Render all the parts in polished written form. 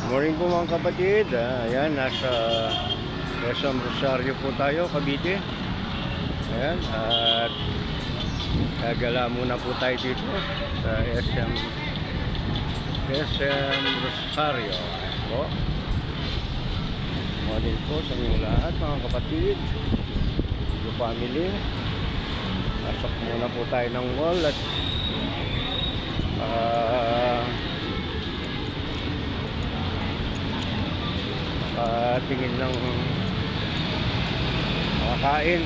Morning po mga kapatid. Ayan, nasa SM Rosario po tayo, Cavite. Ayan, at gagala muna po tayo dito sa SM Rosario. Ayan po. Morning po sa inyong lahat mga kapatid, yung family. Pasok muna po tayo ng mall at tingin ng makakain.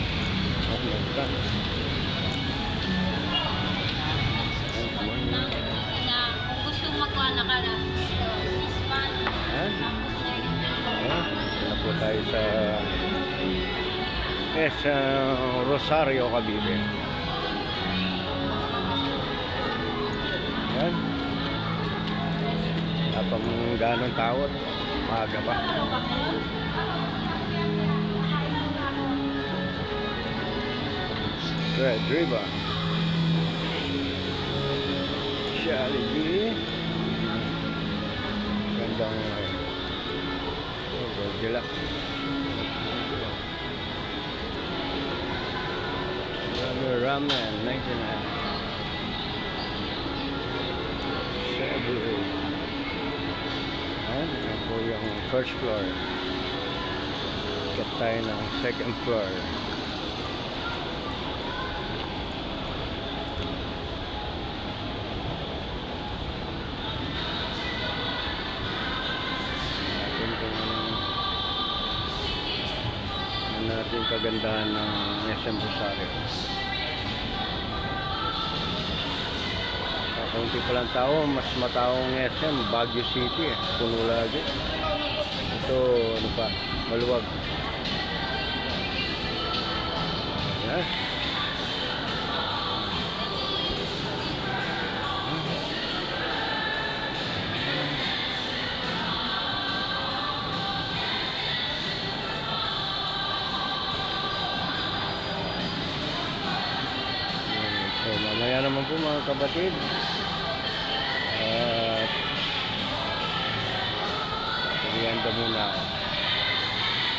Na kung gusto magkuha na ka na na po tayo sa Rosario, Cavite. Ayan, tapang ganong tawad, maaga pa. Red River Jollibee, gandang Goldilocks, Ramen 99, Cebu. Ayan po yung first floor. Ikot tayo ng second floor. Natin kagandahan ng SM Rosario. Kaunti pa lang tao, mas mataong SM Baguio City, puno lagi. Ito ano pa, maluwag. Yes. So, mamaya naman po mga kapatid, pagiganda muna ako.